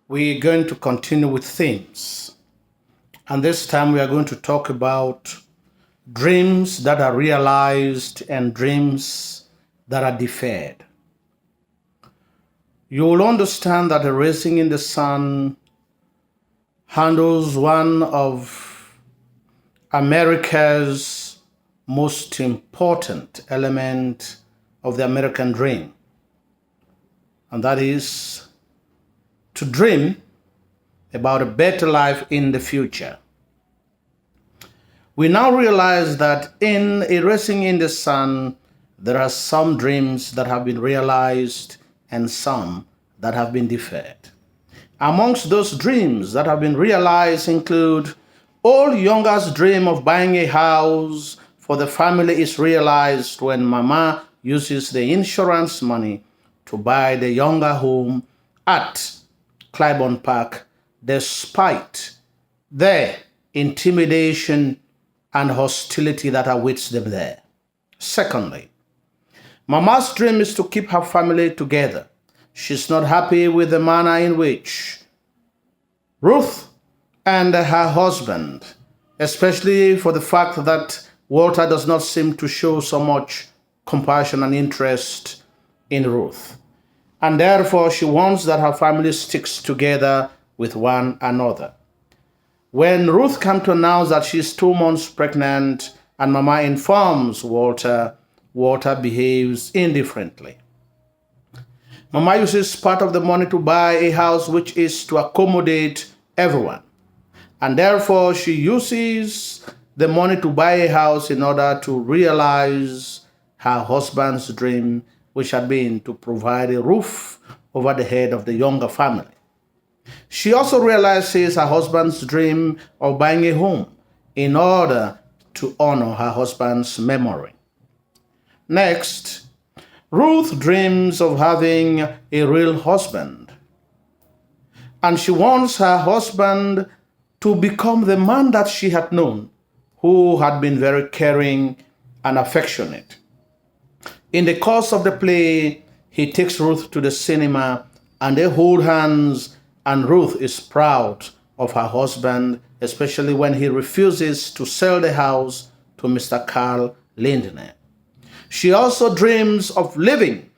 We're going to continue with themes. And this time we are going to talk about dreams that are realized and dreams that are deferred. You will understand that the Raisin in the Sun handles one of America's most important element of the American dream, and that is to dream about a better life in the future. We now realize that in a Raisin in the Sun, there are some dreams that have been realized and some that have been deferred. Amongst those dreams that have been realized include old younger's dream of buying a house for the family is realized when mama uses the insurance money to buy the younger home at Claiborne Park despite the intimidation and hostility that awaits them there. Secondly, mama's dream is to keep her family together. She's not happy with the manner in which Ruth and her husband, especially for the fact that Walter does not seem to show so much compassion and interest in Ruth. And therefore, she wants that her family sticks together with one another. When Ruth comes to announce that she's 2 months pregnant and mama informs Walter, Walter behaves indifferently. Mama uses part of the money to buy a house which is to accommodate everyone. And therefore, she uses the money to buy a house in order to realize her husband's dream, which had been to provide a roof over the head of the younger family. She also realizes her husband's dream of buying a home in order to honor her husband's memory. Next, Ruth dreams of having a real husband, and she wants her husband to become the man that she had known, who had been very caring and affectionate. In the course of the play, he takes Ruth to the cinema and they hold hands, and Ruth is proud of her husband, especially when he refuses to sell the house to Mr. Carl Lindner. She also dreams of leaving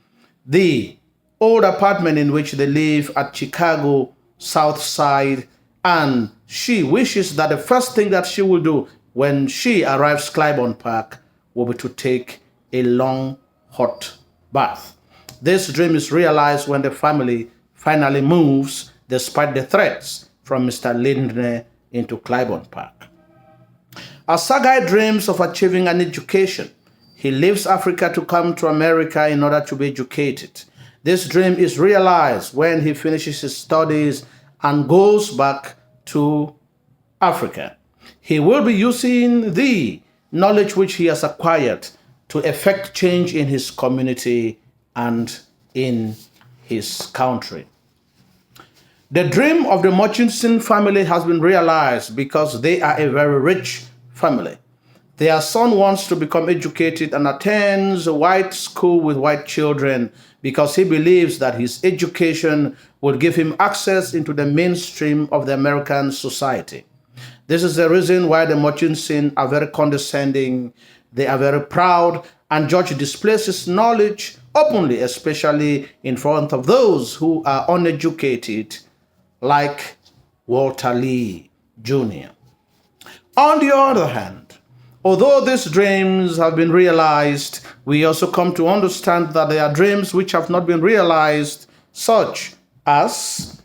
the old apartment in which they live at Chicago South Side, and she wishes that the first thing that she will do when she arrives Claiborne Park will be to take a long, hot bath. This dream is realized when the family finally moves despite the threats from Mr. Lindner into Claiborne Park. Asagai dreams of achieving an education. He leaves Africa to come to America in order to be educated. This dream is realized when he finishes his studies and goes back to Africa. He will be using the knowledge which he has acquired to effect change in his community and in his country. The dream of the Murchison family has been realized because they are a very rich family. Their son wants to become educated and attends a white school with white children because he believes that his education will give him access into the mainstream of the American society. This is the reason why the Murchison are very condescending, they are very proud, and George displays his knowledge openly, especially in front of those who are uneducated, like Walter Lee Jr. On the other hand, although these dreams have been realized, we also come to understand that there are dreams which have not been realized, such as,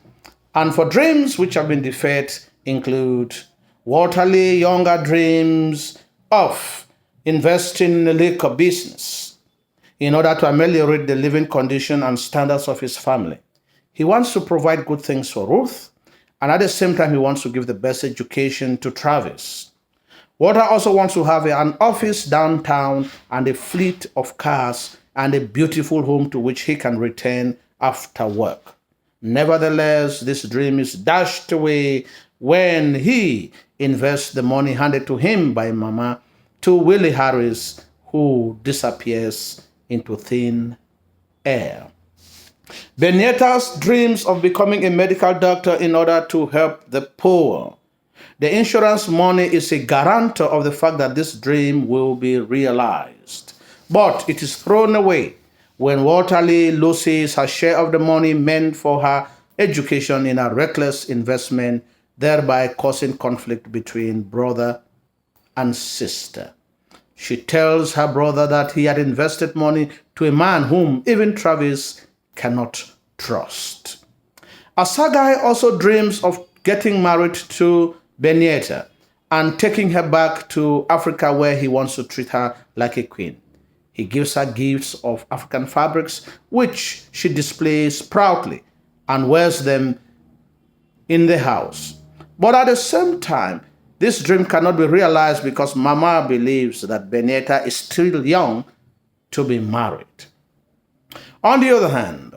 and for dreams which have been deferred include Walter Lee Younger dreams of investing in the liquor business in order to ameliorate the living condition and standards of his family. He wants to provide good things for Ruth, and at the same time, he wants to give the best education to Travis. Walter also wants to have an office downtown and a fleet of cars and a beautiful home to which he can return after work. Nevertheless, this dream is dashed away when he invests the money handed to him by Mama to Willie Harris, who disappears into thin air. Benietta's dreams of becoming a medical doctor in order to help the poor. The insurance money is a guarantor of the fact that this dream will be realized. But it is thrown away when Walter Lee loses her share of the money meant for her education in a reckless investment, thereby causing conflict between brother and sister. She tells her brother that he had invested money to a man whom even Travis cannot trust. Asagai also dreams of getting married to Benietta and taking her back to Africa where he wants to treat her like a queen. He gives her gifts of African fabrics, which she displays proudly and wears them in the house. But at the same time, this dream cannot be realized because Mama believes that Benietta is still young to be married. On the other hand,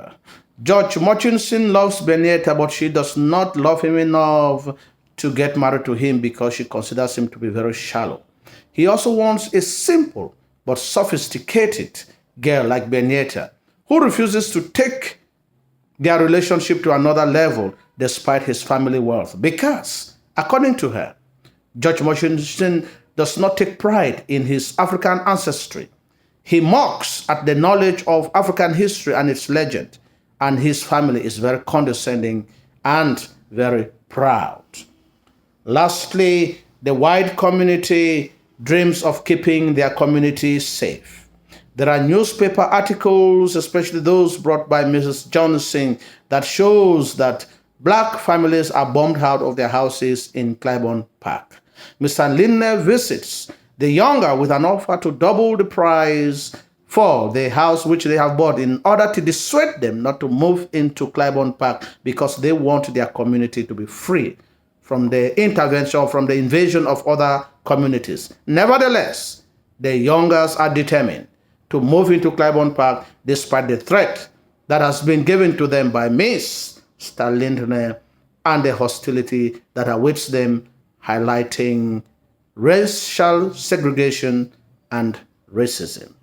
George Murchison loves Benietta, but she does not love him enough to get married to him because she considers him to be very shallow. He also wants a simple but sophisticated girl like Benietta, who refuses to take their relationship to another level despite his family wealth. Because, according to her, George Murchison does not take pride in his African ancestry. He mocks at the knowledge of African history and its legend, and his family is very condescending and very proud. Lastly, the white community dreams of keeping their community safe. There are newspaper articles, especially those brought by Mrs. Johnson, that shows that black families are bombed out of their houses in Claiborne Park. Mr. Linne visits the younger with an offer to double the price for the house which they have bought in order to dissuade them not to move into Claiborne Park because they want their community to be free from the intervention, from the invasion of other communities. Nevertheless, the youngers are determined to move into Claiborne Park despite the threat that has been given to them by Miss Lindner and the hostility that awaits them, highlighting racial segregation and racism.